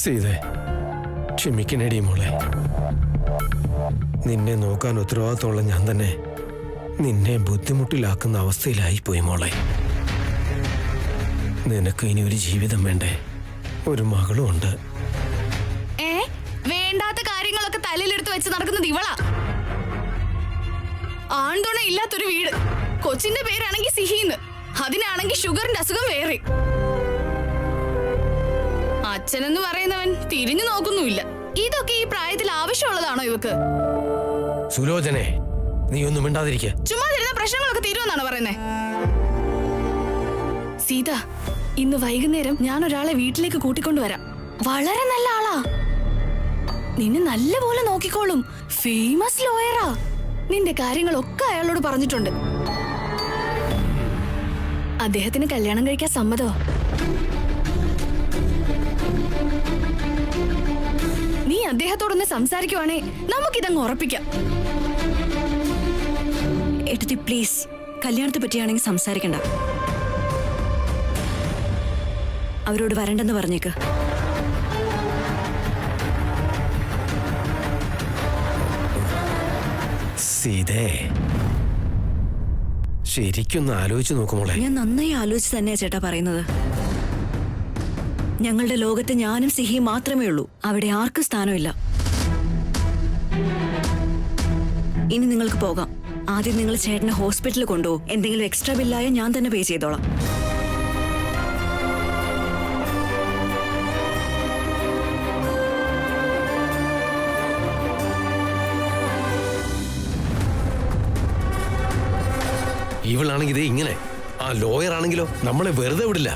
സീതേ, ക്ഷമിക്കണേടി മോളെ. നിന്നെ നോക്കാൻ ഉത്തരവാദിത്തമുള്ള ഞാൻ തന്നെ നിന്നെ ബുദ്ധിമുട്ടിലാക്കുന്ന അവസ്ഥയിലായി പോയി മോളെ. നിനക്ക് ഇനി ഒരു ജീവിതം വേണ്ടേ? ഒരു മകളും ഉണ്ട്. വേണ്ടാത്ത കാര്യങ്ങളൊക്കെ തലയിലെടുത്ത് വെച്ച് നടക്കുന്നത് ഇവളാ. ആൺതുണ ഇല്ലാത്തൊരു വീട്. കൊച്ചിന്റെ പേരാണെങ്കിൽ സിഹിന്ന്, അതിനാണെങ്കിൽ ഷുഗറിന്റെ അസുഖം വേറെ. അച്ഛനെന്ന് പറയുന്നവൻ തിരിഞ്ഞു നോക്കുന്നുമില്ല. ഇതൊക്കെ ഈ പ്രായത്തിൽ ആവശ്യമുള്ളതാണോ ഇവക്ക്? സുലോചനെ, നീ ഒന്നും മിണ്ടാതിരിക്കുക. ചുമ്മാ തരുന്ന പ്രശ്നങ്ങളൊക്കെ തീരുമെന്നാണ് പറയുന്നേ. സീത, ഇന്ന് വൈകുന്നേരം ഞാൻ ഒരാളെ വീട്ടിലേക്ക് കൂട്ടിക്കൊണ്ടുവരാം. വളരെ നല്ല ആളാ, നിന്നെ നല്ലപോലെ നോക്കിക്കോളും. ഫേമസ് ലോയറാ. നിന്റെ കാര്യങ്ങളൊക്കെ അയാളോട് പറഞ്ഞിട്ടുണ്ട്. അദ്ദേഹത്തിന് കല്യാണം കഴിക്കാൻ സമ്മതോ? നീ അദ്ദേഹത്തോടൊന്ന് സംസാരിക്കുവാണേ നമുക്കിതങ്ങ് ഉറപ്പിക്കാം. ഏട്ടത്തി പ്ലീസ്, കല്യാണത്തെ പറ്റിയാണെങ്കിൽ സംസാരിക്കണ്ട. അവരോട് വരണ്ടെന്ന് പറഞ്ഞേക്ക്. സീതേ, ശരിക്കൊന്ന് ആലോചിച്ച് നോക്കുമോളെ. ഞാൻ നന്നായി ആലോചിച്ച് തന്നെയാ ചേട്ടാ പറയുന്നത്. ഞങ്ങളുടെ ലോകത്ത് ഞാനും സിഹി മാത്രമേ ഉള്ളൂ. അവിടെ ആർക്കും സ്ഥാനമില്ല. ഇനി നിങ്ങൾക്ക് പോകാം. ആദ്യം നിങ്ങൾ ചേട്ടനെ ഹോസ്പിറ്റലിൽ കൊണ്ടുപോകും. എന്തെങ്കിലും എക്സ്ട്രാ ബില്ലായ ഞാൻ തന്നെ പേ ചെയ്തോളാം. ഇവളാണെങ്കിൽ ഇതേ ഇങ്ങനെ. ആ ലോയർ ആണെങ്കിലോ നമ്മളെ വെറുതെ വിടില്ല.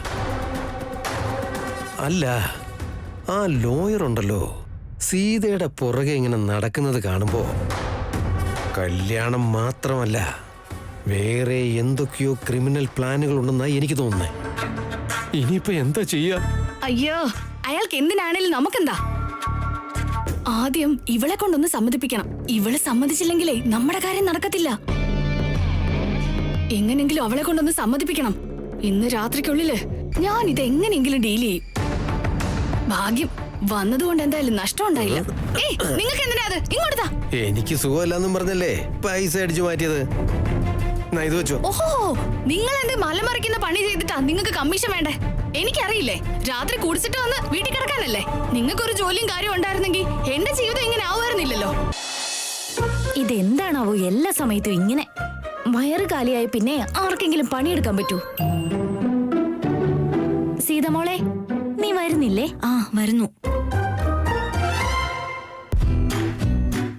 അല്ല, ആ ലോയർ ഉണ്ടല്ലോ, സീതയുടെ പുറകെ ഇങ്ങനെ നടക്കുന്നത് കാണുമ്പോ കല്യാണം മാത്രമല്ല വേറെ എന്തൊക്കെയോ ക്രിമിനൽ പ്ലാനുകൾ ഉണ്ടെന്നായി എനിക്ക് തോന്നുന്നേ. ഇനിയിപ്പോ എന്താ ചെയ്യാ? അയ്യോ, അയാൾക്ക് എന്തിനാണേലും നമുക്കെന്താ? ആദ്യം ഇവളെ കൊണ്ടൊന്ന് സമ്മതിപ്പിക്കണം. ഇവള് സമ്മതിച്ചില്ലെങ്കിലേ നമ്മുടെ കാര്യം നടക്കത്തില്ല. എങ്ങനെങ്കിലും അവളെ കൊണ്ടൊന്ന് സമ്മതിപ്പിക്കണം. ഇന്ന് രാത്രിക്കുള്ളില് ഞാൻ ഇത് എങ്ങനെയെങ്കിലും ഡീൽ ചെയ്യും. ഭാഗ്യം വന്നതുകൊണ്ട് എന്തായാലും നഷ്ടം ഉണ്ടായില്ല. നിങ്ങൾക്ക് എന്തിനാ അത്? ഇങ്ങോട്ടാ. എനിക്ക് സുഖമല്ലെന്നും പറഞ്ഞല്ലേ പൈസ അടിച്ചു മാറ്റിയത്. ഇത് വെച്ചോ. ഓഹോ, നിങ്ങൾ എന്ത് മലമറിക്കുന്ന പണി ചെയ്തിട്ടാ നിങ്ങൾക്ക് കമ്മീഷൻ വേണ്ടേ? എനിക്കറിയില്ലേ, രാത്രി കുടിച്ചിട്ട് വന്ന് വീട്ടിൽ കിടക്കാനല്ലേ. നിങ്ങൾക്കൊരു ജോലിയും കാര്യം ഉണ്ടായിരുന്നെങ്കിൽ എന്റെ ജീവിതം ഇങ്ങനെ ആവുമായിരുന്നില്ലല്ലോ. ഇതെന്താണാവോ എല്ലാ സമയത്തും ഇങ്ങനെ? വയറ് കാലിയായി പിന്നെ ആർക്കെങ്കിലും പണിയെടുക്കാൻ പറ്റൂ? സീതമോളെ, നീ വരുന്നില്ലേ? ആ വരുന്നു.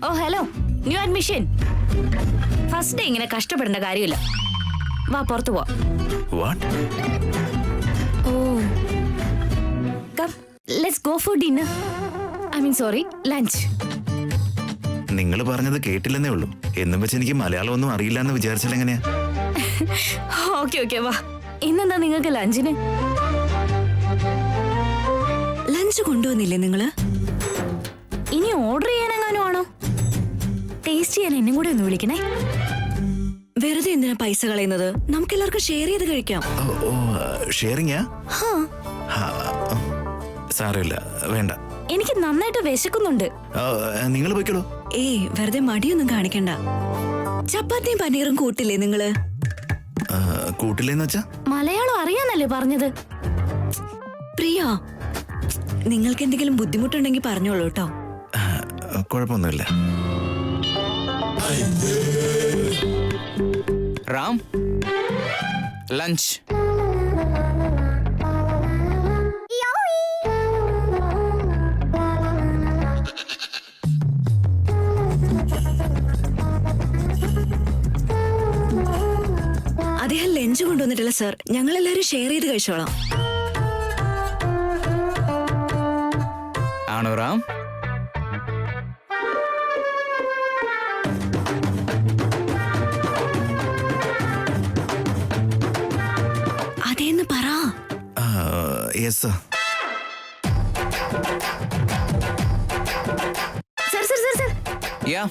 ഓ hello, new admission. First day ഇങ്ങനെ കഷ്ടപ്പെടേണ്ട കാര്യമില്ല. വാ, പുറത്തു പോ. ഓ, come, let's go for dinner. I mean sorry, lunch. നിങ്ങൾ പറഞ്ഞത് കേട്ടില്ലെന്നേ ഉള്ളൂ. എന്നും വെച്ച് എനിക്ക് മലയാളം ഒന്നും അറിയില്ല എന്ന് വിചാരിച്ചാൽ എങ്ങനെയാ? ഓക്കെ ഓക്കെ, വാ. ഇന്നെന്താ നിങ്ങൾക്ക് ലഞ്ചിന്? ലഞ്ച് കൊണ്ടുവന്നില്ലേ നിങ്ങള്? ഇനി ഓർഡർ ചെയ്യാനെങ്ങാനും ആണോ? ടേസ്റ്റ് ചെയ്യാൻ എന്നും കൂടെ ഒന്ന് വിളിക്കണേ. വെറുതെ എന്തിനാ പൈസ കളയുന്നത്? നമുക്ക് എല്ലാവർക്കും ഷെയർ ചെയ്ത് കഴിക്കാം. ഷെയറിങ്ങാ? സാരമില്ല, വേണ്ട. എനിക്ക് നന്നായിട്ട് വിശക്കുന്നുണ്ട്. നിങ്ങൾ പോയിക്കോളൂ. ഏയ്, വെറുതെ മടിയൊന്നും കാണിക്കണ്ട. ചപ്പാത്തിയും പനീറും കൂട്ടില്ലേ നിങ്ങള്? കൂട്ടില്ലേന്ന് വെച്ചാ? മലയാളം അറിയാന്നല്ലേ പറഞ്ഞത്? പ്രിയ, നിങ്ങൾക്ക് എന്തെങ്കിലും ബുദ്ധിമുട്ടുണ്ടെങ്കിൽ പറഞ്ഞോളൂ കേട്ടോ. കുഴപ്പമൊന്നുമില്ല. റാം, ലഞ്ച്. അദ്ദേഹം ലഞ്ച് കൊണ്ടുവന്നിട്ടില്ല സർ. ഞങ്ങൾ എല്ലാവരും ഷെയർ ചെയ്ത് കഴിച്ചോളാം. ആണോ റാം? അതേന്ന് പറ. Yes sir. Sir sir sir sir, ya.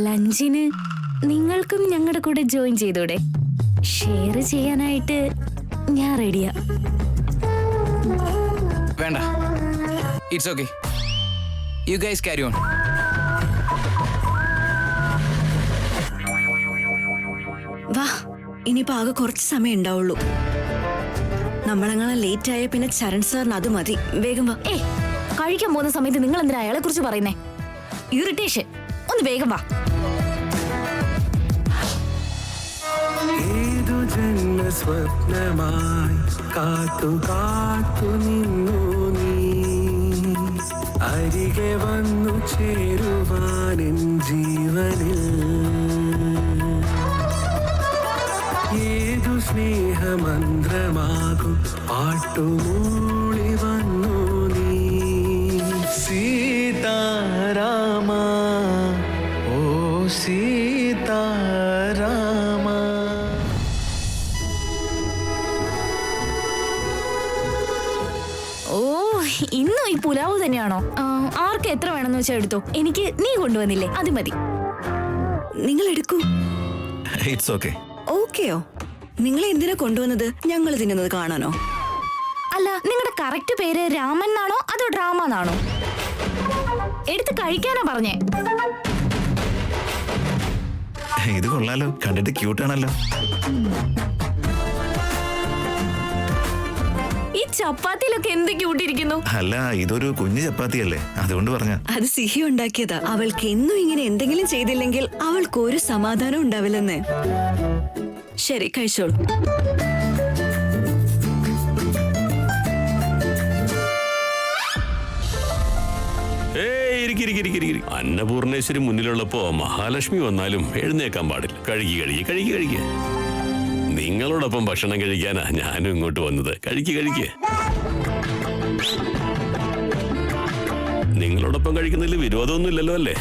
ലഞ്ചിന് നിങ്ങൾക്കും ഞങ്ങളുടെ കൂടെ ജോയിൻ ചെയ്തൂടെ? ഷെയർ ചെയ്യാനായിട്ട് ഞാൻ റെഡിയാ. It's okay. You guys carry on. വാ, ഇനിയിപ്പോ ആകെ കുറച്ച് സമയം ഉണ്ടാവുള്ളൂ. നമ്മളങ്ങനെ ലേറ്റ് ആയ പിന്നെ ചരൺ സാറിന് അത് മതി. വേഗം വാ. ഏയ്, കഴിക്കാൻ പോകുന്ന സമയത്ത് നിങ്ങൾ എന്തിനാ അയാളെ കുറിച്ച് പറയുന്നേ? ഇറിറ്റേഷൻ. ഒന്ന് വേഗം വാ. ഏതു ജന്മ സ്വപ്നമായി കാത്തു കാത്തു നിന്നു നീ അരികെ വന്നു ചേരുവാനെൻ ജീവനിൽ. ഏതു സ്നേഹമന്ത്രമാകും പാട്ടുമൂളി വന്നു നീ. സീതാരാമ ഓ സീതാരാമ. ഓ, ഇന്നും ഈ പുലാവ് തന്നെയാണോ? ആർക്ക് എത്ര വേണമെന്ന് വെച്ചാൽ എടുത്തോ. എനിക്ക് നീ കൊണ്ടുവന്നില്ലേ, അത് മതി. നിങ്ങൾ എടുക്കൂ. It's okay. ഓക്കെയോ? നിങ്ങളെ എന്തിനാ കൊണ്ടുവന്നത്? ഞങ്ങൾ തിന്നുന്നത് കാണാനോ? അല്ല, നിങ്ങളുടെ കറക്റ്റ് പേര് രാമൻ എന്നാണോ അതോ ഡ്രാമ എന്നാണോ? എടുത്ത് കഴിക്കാനാ പറഞ്ഞേ. ഇത് കൊള്ളാലോ, കണ്ടിട്ട് ക്യൂട്ടാണല്ലോ. ഈ ചപ്പാത്തിയിലൊക്കെ എന്ത് ക്യൂട്ടിരിക്കുന്നു. അല്ല, ഇതൊരു കുഞ്ഞു ചപ്പാത്തിയല്ലേ, അതുകൊണ്ട് പറഞ്ഞ. അത് സിഹി ഉണ്ടാക്കിയതാ. അവൾക്ക് എന്നും ഇങ്ങനെ എന്തെങ്കിലും ചെയ്തില്ലെങ്കിൽ അവൾക്ക് ഒരു സമാധാനം ഉണ്ടാവില്ലെന്ന്. ശരി, കഴിച്ചോളൂ. അന്നപൂർണേശ്വരി മുന്നിലുള്ളപ്പോ മഹാലക്ഷ്മി വന്നാലും എഴുന്നേക്കാൻ പാടില്ല. കഴിക്കുക. നിങ്ങളോടൊപ്പം ഭക്ഷണം കഴിക്കാനാ ഞാനും ഇങ്ങോട്ട് വന്നത്. കഴിക്കുക. നിങ്ങളോടൊപ്പം കഴിക്കുന്നതിൽ വിരോധമൊന്നും ഇല്ലല്ലോ അല്ലേ?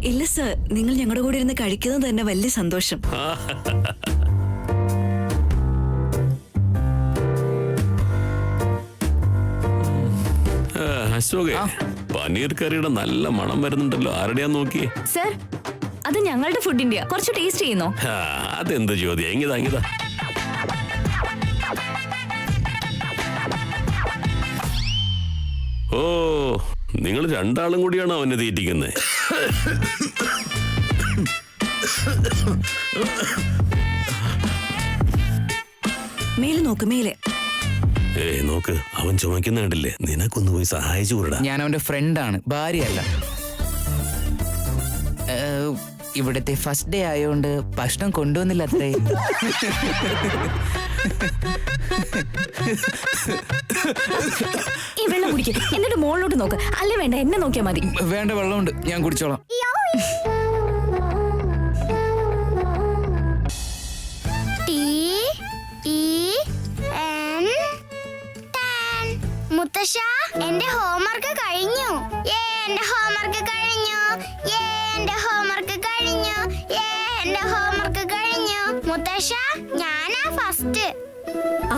ഇല്ല സർ, നിങ്ങൾ ഞങ്ങളുടെ കൂടെ ഇരുന്ന് കഴിക്കുന്നത് തന്നെ വലിയ സന്തോഷം. അശോകേ, പനീർ കറിയുടെ നല്ല മണം വരുന്നുണ്ടല്ലോ. ആരുടെയാ നോക്കിയേ? സർ, അത് ഞങ്ങളുടെ ഫുഡിന്റെയാ. കുറച്ച് ടേസ്റ്റ് ചെയ്യുന്നോ? അതെന്ത് ചോദ്യം? എങ്ങിതാ. ഓ, നിങ്ങൾ രണ്ടാളും കൂടിയാണോ അവനെ തീറ്റിക്കുന്നത്? മേലെ നോക്ക്, മേലെ. നോക്ക്, അവൻ ചുമക്കുന്ന കണ്ടില്ലേ? നിനക്കൊന്ന് പോയി സഹായിച്ചു കൂടാ. ഞാൻ അവന്റെ ഫ്രണ്ടാണ്, ഭാര്യയല്ല. ഇവിടുത്തെ ഫസ്റ്റ് ഡേ ആയതുകൊണ്ട് ഭക്ഷണം കൊണ്ടുവന്നില്ല അത്രേ. ഈ വെള്ളം കുടിക്കുക, എന്നിട്ട് മുകളിലോട്ട് നോക്ക്. അല്ലേ വേണ്ട, എന്നെ നോക്കിയാ മതി. വേണ്ട, വെള്ളമുണ്ട്, ഞാൻ കുടിച്ചോളാം. മുത്തശ്ശ, എന്റെ ഹോംവർക്ക് കഴിഞ്ഞു. എന്റെ ഹോംവർക്ക് കഴിഞ്ഞു. എന്റെ ഹോംവർക്ക് കഴിഞ്ഞു. എന്റെ ഹോംവർക്ക് കഴിഞ്ഞു. മുത്തശ്ശ, ഞാനാ ഫസ്റ്റ്.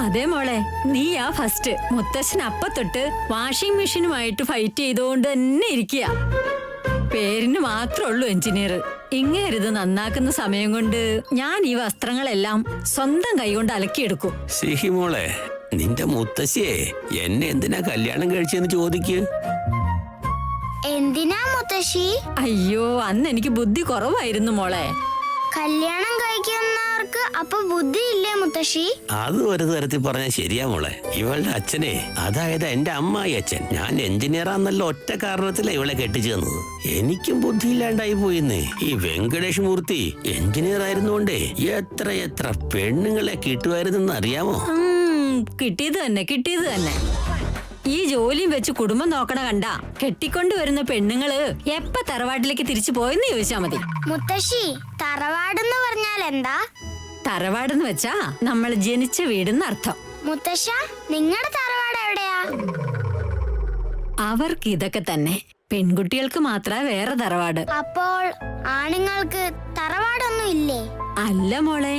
അതെ മോളെ, നീയാ ഫസ്റ്റ്. മുത്തശ്ശൻ അപ്പത്തൊട്ട് വാഷിംഗ് മെഷീനുമായിട്ട് ഫൈറ്റ് ചെയ്തുകൊണ്ട് തന്നെ ഇരിക്കുക. പേരിന് മാത്രമേ ഉള്ളൂ എഞ്ചിനീയർ. ഇങ്ങേരുത് നന്നാക്കുന്ന സമയം കൊണ്ട് ഞാൻ ഈ വസ്ത്രങ്ങളെല്ലാം സ്വന്തം കൈകൊണ്ട് അലക്കിയെടുക്കും. സിഹി മോളെ, നിന്റെ മുത്തശ്ശിയെ എന്നെ എന്തിനാ കല്യാണം കഴിച്ചെന്ന് ചോദിക്ക്. എന്തിനാ മുത്തശ്ശി? അയ്യോ, അന്ന് എനിക്ക് ബുദ്ധി കുറവായിരുന്നു മോളെ. കല്യാണം കഴിക്കുന്നവർക്ക് അപ്പൊ ബുദ്ധി ഇല്ലേ മുത്തശ്ശി? അത് ഒരു തരത്തിൽ പറഞ്ഞാൽ ശരിയാ മോളെ. ഇവളുടെ അച്ഛനെ, അതായത് എന്റെ അമ്മായി അച്ഛൻ, ഞാൻ എഞ്ചിനീയറാന്നല്ല ഒറ്റ കാരണത്തിലാ ഇവളെ കെട്ടിച്ചു തന്നത്. എനിക്കും ബുദ്ധിയില്ലാണ്ടായി പോയിന്നേ. ഈ വെങ്കടേഷ് മൂർത്തി എഞ്ചിനീയർ ആയിരുന്നുകൊണ്ടേ എത്ര പെണ്ണുങ്ങളെ കിട്ടുമായിരുന്നെന്ന് അറിയാമോ? കിട്ടിയത് തന്നെ. ഈ ജോലിയും വെച്ച് കുടുംബം നോക്കണ കണ്ട കെട്ടിക്കൊണ്ടുവരുന്ന പെണ്ണുങ്ങള് എപ്പ തറവാട്ടിലേക്ക് തിരിച്ചു പോയെന്ന് ചോദിച്ചാ മതി. മുത്തശ്ശി, തറവാടെന്ന് പറഞ്ഞാൽ എന്താ? തറവാടെന്ന് വെച്ചാ നമ്മൾ ജനിച്ച വീടെന്ന് അർത്ഥം. മുത്തശ്ശ, നിങ്ങളുടെ തറവാട് എവിടെയാ? അവർക്ക് ഇതൊക്കെ തന്നെ. പെൺകുട്ടികൾക്ക് മാത്രാ വേറെ തറവാട്. അപ്പോൾ ആണുങ്ങൾക്ക് തറവാടൊന്നും ഇല്ലേ? അല്ല മോളെ,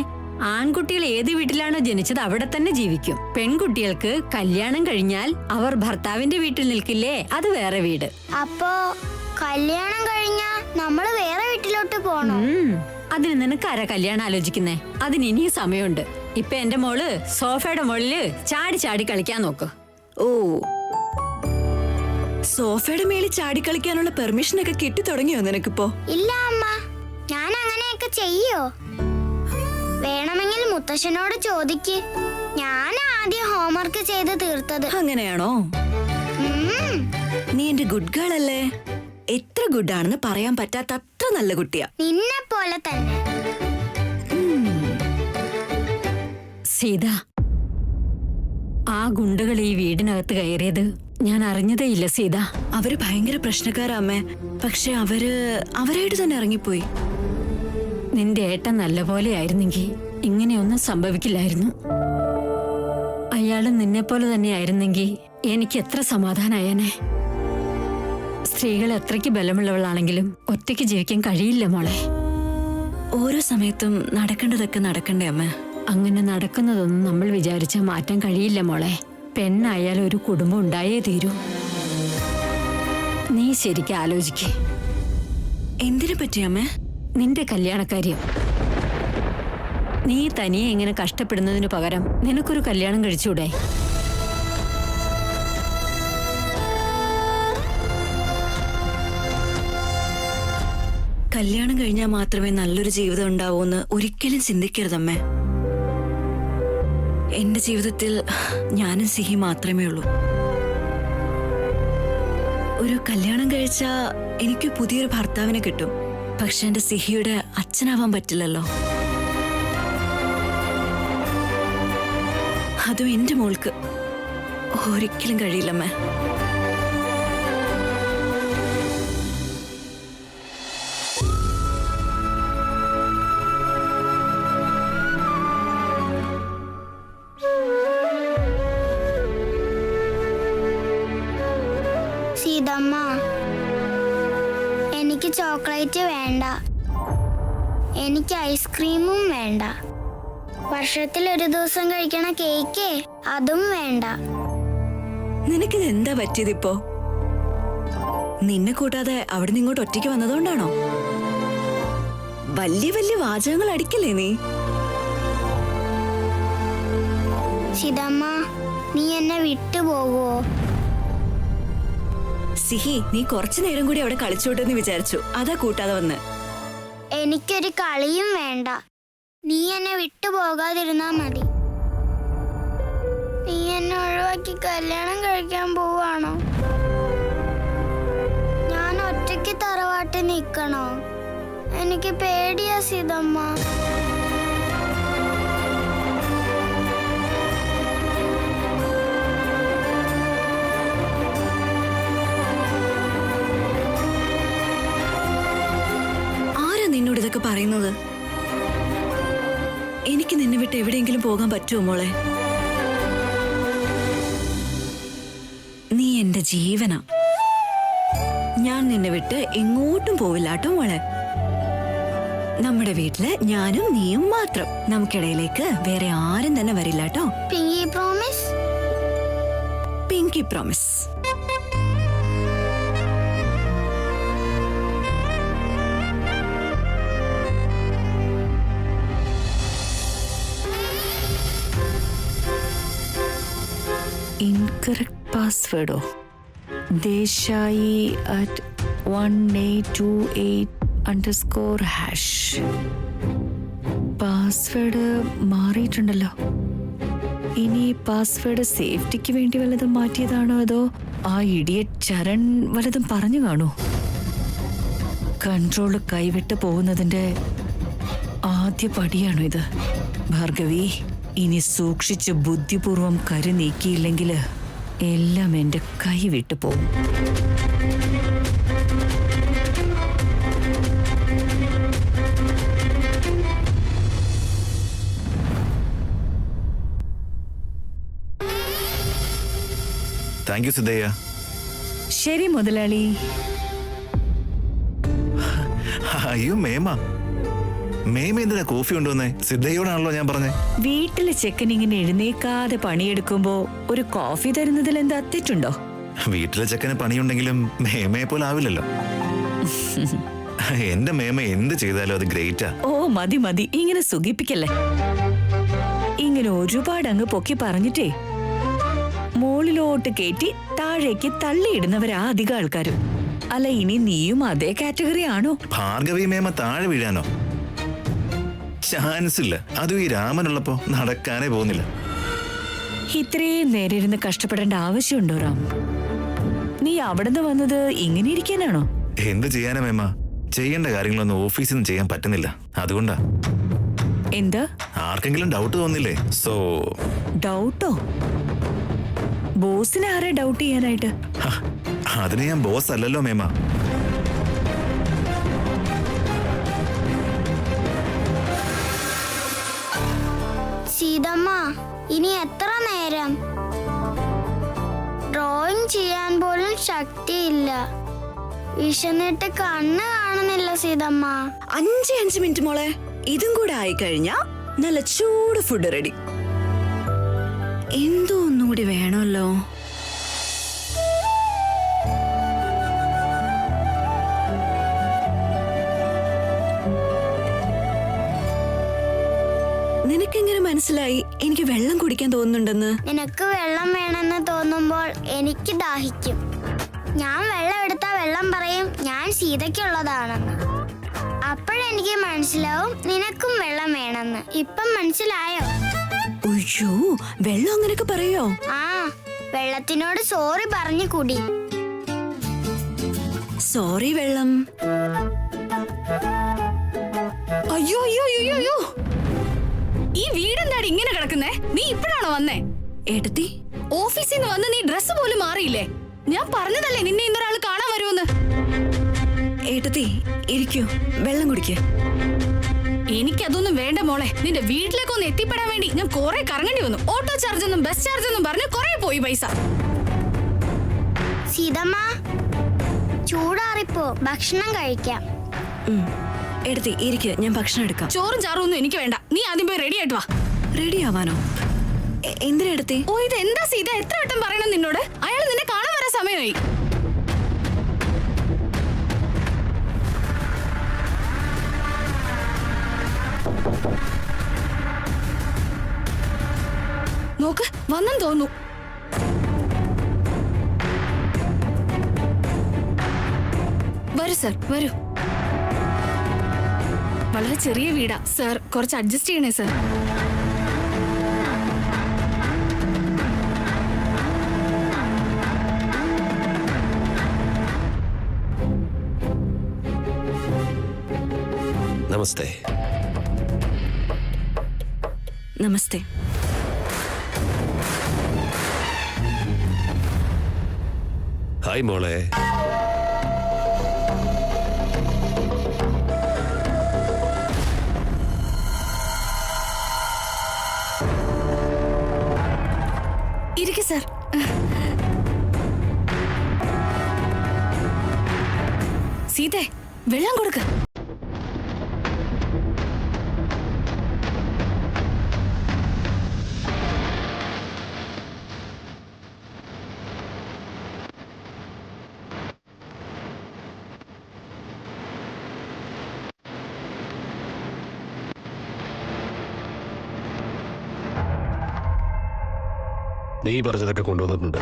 ആൺകുട്ടികൾ ഏത് വീട്ടിലാണോ ജനിച്ചത് അവിടെ തന്നെ ജീവിക്കും. പെൺകുട്ടികൾക്ക് കല്യാണം കഴിഞ്ഞാൽ അവർ ഭർത്താവിന്റെ വീട്ടിൽ നിൽക്കില്ലേ, അത് വേറെ വീട്. അപ്പോ കല്യാണം കഴിഞ്ഞാ നമ്മള് വേറെ വീട്ടിലോട്ട് പോണോ? അതിന് നിനക്ക് ആരാ കല്യാണം ആലോചിക്കുന്നേ? അതിന് ഇനിയും സമയമുണ്ട്. ഇപ്പൊ എന്റെ മോള് സോഫയുടെ മുകളില് ചാടി കളിക്കാൻ നോക്ക്. ഓ, സോഫയുടെ മേളിൽ ചാടിക്കളിക്കാനുള്ള പെർമിഷൻ ഒക്കെ കിട്ടി തുടങ്ങിയോ നിനക്കിപ്പോ? ഇല്ല അമ്മ, ഞാൻ അങ്ങനെയൊക്കെ ചെയ്യോ? വേണമെങ്കിൽ മുത്തശ്ശനോട് ചോദിക്ക്. ഞാൻ ആദ്യം ഹോംവർക്ക് ചെയ്ത് തീർത്തത്. അങ്ങനെയാണോ? ഉം. നീ എന്റെ ഗുഡ് ഗേൾ അല്ലേ? എത്ര ഗുഡ് ആണെന്ന് പറയാൻ പറ്റാത്ത അത്ര നല്ല കുട്ടിയാ. നിന്നെ പോലെ തന്നെ. സീത, ആ ഗുണ്ടകൾ ഈ വീടിനകത്ത് കയറിയത് ഞാൻ അറിഞ്ഞതേയില്ല സീത. അവര് ഭയങ്കര പ്രശ്നക്കാരാ അമ്മേ. പക്ഷെ അവരായിട്ട് തന്നെ ഇറങ്ങിപ്പോയി. നിന്റെ ഏട്ടൻ നല്ല പോലെ ആയിരുന്നെങ്കിൽ ഇങ്ങനെയൊന്നും സംഭവിക്കില്ലായിരുന്നു. അയാളും നിന്നെ പോലെ തന്നെ ആയിരുന്നെങ്കിൽ എനിക്ക് എത്ര സമാധാനായേനെ. സ്ത്രീകൾ എത്രയ്ക്ക് ബലമുള്ളവളാണെങ്കിലും ഒറ്റയ്ക്ക് ജീവിക്കാൻ കഴിയില്ല മോളെ. ഓരോ സമയത്തും നടക്കേണ്ടതൊക്കെ നടക്കണ്ടേ അമ്മ? അങ്ങനെ നടക്കുന്നതൊന്നും നമ്മൾ വിചാരിച്ചാൽ മാറ്റാൻ കഴിയില്ല മോളെ. പെണ്ണായാൽ ഒരു കുടുംബം ഉണ്ടായേ തീരൂ. നീ ശരിക്കും ആലോചിക്കേ. എന്തിനെ പറ്റി അമ്മേ? നിന്റെ കല്യാണക്കാര്യം. നീ തനിയെ ഇങ്ങനെ കഷ്ടപ്പെടുന്നതിന് പകരം നിനക്കൊരു കല്യാണം കഴിച്ചൂടെ? കല്യാണം കഴിഞ്ഞാൽ മാത്രമേ നല്ലൊരു ജീവിതം ഉണ്ടാവൂന്ന് ഒരിക്കലും ചിന്തിക്കരുതമ്മേ. എന്റെ ജീവിതത്തിൽ ഞാനും സിഹി മാത്രമേ ഉള്ളൂ. ഒരു കല്യാണം കഴിച്ചാ എനിക്ക് പുതിയൊരു ഭർത്താവിനെ കിട്ടും. പക്ഷെ എന്റെ സിഹിയുടെ അച്ഛനാവാൻ പറ്റില്ലല്ലോ. അതും എന്റെ മോൾക്ക് ഒരിക്കലും കഴിയില്ലമ്മേ. സീതമ്മ, എനിക്ക് ചോക്ലേറ്റ് വേണ്ട. എനിക്ക് ഐസ്ക്രീമും വേണ്ട. വർഷത്തിൽ ഒരു ദിവസം കഴിക്കണ കേക്ക് അതും വേണ്ട. നിനക്കിത് എന്താ പറ്റിയതിപ്പോ? നിന്നെ കൂട്ടാതെ അവിടെ നിന്ന് ഇങ്ങോട്ട് ഒറ്റയ്ക്ക് വന്നതുകൊണ്ടാണോ? വലിയ വലിയ വാചകങ്ങൾ അടിക്കല്ലേ നീ? സീതമ്മ, നീ എന്നെ വിട്ടുപോകുവോ? സിഹി, നീ കുറച്ചു നേരം കൂടി അവിടെ കളിച്ചോട്ടെന്ന് വിചാരിച്ചു. അതാ കൂട്ടാതെ വന്ന്. എനിക്കൊരു കളിയും വേണ്ട. നീ എന്നെ വിട്ടുപോകാതിരുന്നാ മതി. നീ എന്നെ ഒഴിവാക്കി കല്യാണം കഴിക്കാൻ പോവാണോ? ഞാൻ ഒറ്റയ്ക്ക് തറവാട്ടിൽ നിൽക്കണോ? എനിക്ക് പേടിയാ സീതമ്മ. നിന്നോട് ഇതൊക്കെ പറയുന്നത്? എനിക്ക് നിന്നെ വിട്ട് എവിടെയെങ്കിലും പോകാൻ പറ്റുമോ മോളെ? നീ എന്റെ ജീവനാ. ഞാൻ നിന്നെ വിട്ട് എങ്ങോട്ടും പോവില്ലാട്ടോ മോളെ. നമ്മുടെ വീട്ടില് ഞാനും നീയും മാത്രം. നമുക്കിടയിലേക്ക് വേറെ ആരും തന്നെ വരില്ലാട്ടോ. Pinky promise? Pinky promise. Incorrect പാസ്വേഡോ? ദേശായി@1828_#. പാസ്വേഡ് മാറിയിട്ടുണ്ടല്ലോ. ഇനി പാസ്വേഡ് സേഫ്റ്റിക്ക് വേണ്ടി വല്ലതും മാറ്റിയതാണോ അതോ ആ ഇഡിയറ്റ് ചരൺ വല്ലതും പറഞ്ഞു കാണൂ? കൺട്രോള് കൈവിട്ട് പോകുന്നതിന്റെ ആദ്യ പടിയാണോ ഇത്? ഭാർഗവി, ഇനി സൂക്ഷിച്ച് ബുദ്ധിപൂർവം കരു നീക്കിയില്ലെങ്കിൽ എല്ലാം എന്റെ കൈ വിട്ടു പോകും. Thank you Siddaiah. ശരി മുതലാളി. അയ്യോ മേമ, മേമ എന്തിനാ കോഫി കൊണ്ടുവന്നേ? സിദ്ധയോടാണല്ലോ ഞാൻ പറഞ്ഞേ. വീട്ടിലെ ചെക്കൻ ഇങ്ങനെ എഴുന്നേക്കാതെ പണിയെടുക്കുമ്പോ ഒരു കോഫി തരുന്നതിൽ എന്താ തെറ്റുണ്ടോ? വീട്ടിലെ ചെക്കന് പണിയുണ്ടെങ്കിലും മേമയെ പോലെ ആവില്ലല്ലോ. എന്റെ മേമ എന്ത് ചെയ്താലും അത് ഗ്രേറ്റാ. ഓ മതി മതി, ഇങ്ങനെ സുഖിപ്പിക്കല്ലേ. ഇങ്ങനെ ഒരുപാട് അങ്ങ് പൊക്കി പറഞ്ഞിട്ടേ മോളിലോ മുകളിലോട്ട് കയറ്റി താഴേക്ക് തള്ളിയിടുന്നവരാ അധികം ആൾക്കാരും. അല്ല, ഇനി നീയും അതേ കാറ്റഗറി ആണോ? ഭാർഗവി മേമ താഴെ വീഴാനോ? ചാൻസ് ഇല്ല. അതും ഈ രാമനുള്ളപ്പോ നടക്കാനേ പോകുന്നില്ല. ഇത്രയും നേരം ഇരുന്ന് കഷ്ടപ്പെടേണ്ട ആവശ്യമുണ്ടോ റാം? നീ അവിടുന്ന് വന്നത് ഇങ്ങനെ ഇരിക്കാനാണോ? എന്ത് ചെയ്യാനാ മേമ? ചെയ്യേണ്ട കാര്യങ്ങളൊന്നും ഓഫീസിൽ നിന്ന് ചെയ്യാൻ പറ്റുന്നില്ല. അതുകൊണ്ടാ. എന്താ? ആർക്കെങ്കിലും ഡൗട്ട് തോന്നില്ലേ? സോ ഡൗട്ടോ? ബോസിനെ ആരെ ഡൗട്ട് ചെയ്യാനായിട്ട്? അതിന് ഞാൻ ബോസ് അല്ലല്ലോ മേമ. സീതമ്മ, ഇനി എത്ര നേരം? ഡ്രോയിങ് ചെയ്യാൻ പോലും ശക്തിയില്ല. വിശന്നിട്ട് കണ്ണ് കാണുന്നില്ല സീതമ്മ. 5 മിനിറ്റ് മോളെ. ഇതും കൂടെ ആയിക്കഴിഞ്ഞാ നല്ല ചൂട് ഫുഡ് റെഡി. എന്തോ ഒന്നുകൂടി വേണമല്ലോ. നിനക്കെങ്ങനെ മനസ്സിലായി എനിക്ക് വെള്ളം കുടിക്കാൻ തോന്നുന്നുണ്ടെന്ന്? നിനക്ക് വെള്ളം വേണമെന്ന് തോന്നുമ്പോൾ എനിക്ക് ദാഹിക്കും. ഞാൻ വെള്ളം എടുത്താ വെള്ളം പറയും ഞാൻ സീതയ്ക്കുള്ളതാണെന്ന്. അപ്പോഴെനിക്ക് മനസ്സിലാവും നിനക്കും വെള്ളം വേണമെന്ന്. ഇപ്പം മനസ്സിലായോ? അയ്യോ, വെള്ളം അങ്ങനെയൊക്കെ പറയോ? ആ, വെള്ളത്തിനോട് സോറി പറഞ്ഞു കുടി. സോറി വെള്ളം. അയ്യോ അയ്യോ അയ്യോ അയ്യോ, ഈ വീടെന്താടി ഇങ്ങനെ കിടക്കുന്നേ? നീ ഇപ്പോഴാണോ വന്നേ? ഏട്ടത്തി, ഓഫീസിൽ നിന്ന് വന്ന് നീ ഡ്രസ് പോലും മാറിയില്ലേ? ഞാൻ പറഞ്ഞതല്ലേ നിന്നെ ഇന്നൊരാൾ കാണാൻ വരുമെന്ന്. ഏട്ടത്തി ഇരിക്കൂ, വെള്ളം കുടിക്കേ. എനിക്കതൊന്നും വേണ്ട മോളെ. നിന്റെ വീട്ടിലേക്കൊന്ന് എത്തിപ്പെടാൻ വേണ്ടി ഞാൻ കുറെ കറങ്ങേണ്ടി വന്നു. ഓട്ടോ ചാർജ് ഒന്നും ബസ് ചാർജ് ഒന്നും പറഞ്ഞ് കുറെ പോയി പൈസ. സീതമ്മ, ചൂടാറിപ്പോ ഭക്ഷണം കഴിക്കാം. എടുത്തി ഇരിക്കുക, ഞാൻ ഭക്ഷണം എടുക്കാം. ചോറും ചാറും ഒന്നും എനിക്ക് വേണ്ട. നീ ആദ്യം പോയി റെഡി ആയിട്ട് വാ. റെഡി ആവാനോ? എന്തിനാ എടുത്തി? ഓ, ഇത് എന്താ സീത, എത്ര വട്ടം പറയണം നിന്നോട്? അയാൾ നിന്നെ കാണാൻ വരാൻ സമയമായി. നോക്ക്, വന്നെന്ന് തോന്നുന്നു. വരൂ സർ, വരൂ. വളരെ ചെറിയ വീടാ സർ, കുറച്ച് അഡ്ജസ്റ്റ് ചെയ്യണേ സർ. നമസ്തേ. നമസ്തേ. ഹായ് മോളെ. ഇരിക്ക് സർ. സീതേ, വെള്ളം കൊടുക്ക. നീ പറഞ്ഞതൊക്കെ കൊണ്ടുവന്നിട്ടുണ്ട്.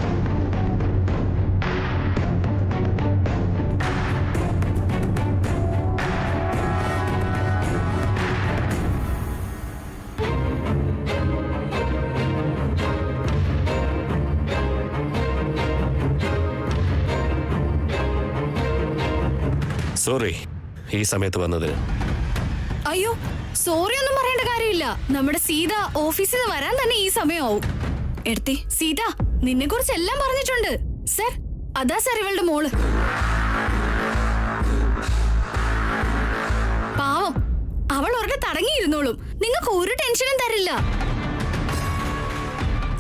സോറി ഈ സമയത്ത് വന്നതിന്. അയ്യോ, സോറി ഒന്നും പറയേണ്ട കാര്യമില്ല. നമ്മുടെ സീത ഓഫീസിൽ നിന്ന് വരാൻ തന്നെ ഈ സമയമാവും. എടുത്തി, സീത നിന്നെ കുറിച്ച് എല്ലാം പറഞ്ഞിട്ടുണ്ട് സർ. അതാ സർ ഇവളുടെ മോള്. പാവം, അവൾ ഒരുടെ തടങ്ങിയിരുന്നോളും. നിങ്ങൾക്ക് ഒരു ടെൻഷനും തരില്ല.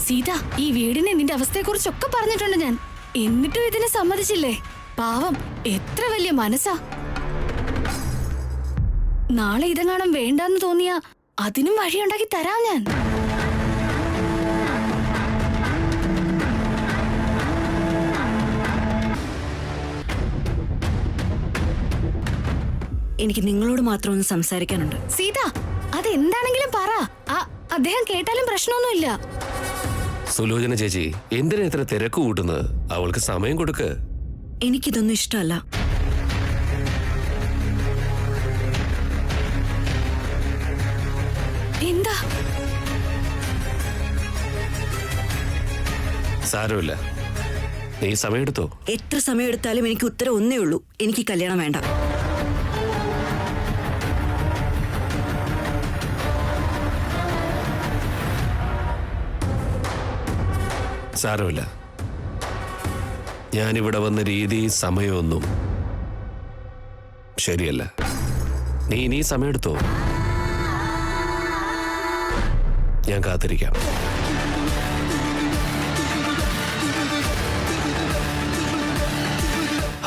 സീത, ഈ വീടിനെ നിന്റെ അവസ്ഥയെ കുറിച്ചൊക്കെ പറഞ്ഞിട്ടുണ്ട് ഞാൻ. എന്നിട്ടും ഇതിനെ സമ്മതിച്ചില്ലേ? പാവം, എത്ര വലിയ മനസ്സാ. നാളെ ഇതെങ്ങാനും വേണ്ടെന്ന് തോന്നിയാ അതിനും വഴിയുണ്ടാക്കി തരാം ഞാൻ. എനിക്ക് നിങ്ങളോട് മാത്രം ഒന്ന് സംസാരിക്കാനുണ്ട്. സീത, അതെന്താണെങ്കിലും പറ. അദ്ദേഹം കേട്ടാലും പ്രശ്നമൊന്നുമില്ല. സുലോചന ചേച്ചി എന്തിനാ ഇത്ര തിരക്ക് കൂട്ടുന്നത്? അവൾക്ക് സമയം കൊടുക്ക്. എനിക്കിതൊന്നും ഇഷ്ടമല്ല. എന്താ? സാരമില്ല, നീ സമയമെടുത്തോ. എത്ര സമയം എടുത്താലും എനിക്ക് ഉത്തരം ഒന്നേ ഉള്ളൂ. എനിക്ക് കല്യാണം വേണ്ട. സാരമില്ല, ഞാനിവിടെ വന്ന രീതി സമയമൊന്നും ശരിയല്ല. നീ ഇനി സമയമെടുത്തോ, ഞാൻ കാത്തിരിക്കാം.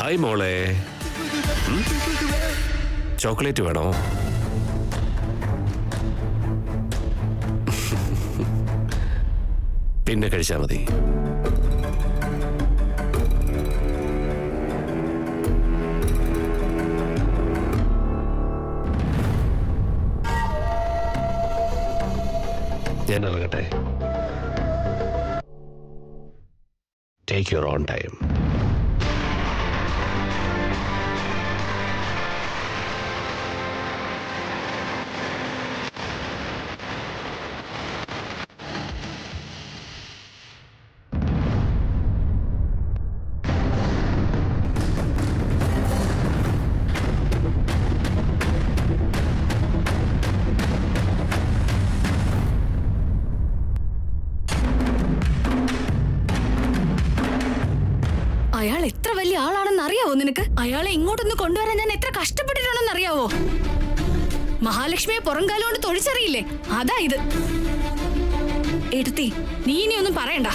ഹായ് മോളെ, ചോക്ലേറ്റ് വേണോ? പിന്നെ കഴിച്ചാൽ മതി. ഞാൻ ഇറങ്ങട്ടെ. Take your own time. അയാൾ എത്ര വലിയ ആളാണെന്ന് അറിയാവോ നിനക്ക്? അയാളെ ഇങ്ങോട്ടൊന്ന് കൊണ്ടുവരാൻ ഞാൻ എത്ര കഷ്ടപ്പെട്ടിട്ടുണ്ടെന്ന് അറിയാവോ? മഹാലക്ഷ്മിയെ പുറംകാലം കൊണ്ട് തൊഴിച്ചറിയില്ലേ? അതാ ഇത്. എടുത്തി, നീ ഇനിയൊന്നും പറയണ്ട.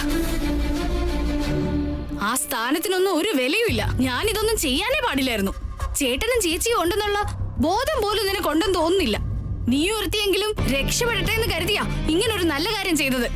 ആ സ്ഥാനത്തിനൊന്നും ഒരു വിലയുമില്ല. ഞാൻ ഇതൊന്നും ചെയ്യാനേ പാടില്ലായിരുന്നു. ചേട്ടനും ചേച്ചിയും ഉണ്ടെന്നുള്ള ബോധം പോലും നിനക്ക് ഉണ്ടെന്ന് തോന്നുന്നില്ല. നീ ഒരുത്തിയെങ്കിലും രക്ഷപ്പെടട്ടെ എന്ന് കരുതിയാ ഇങ്ങനൊരു നല്ല കാര്യം ചെയ്തത്.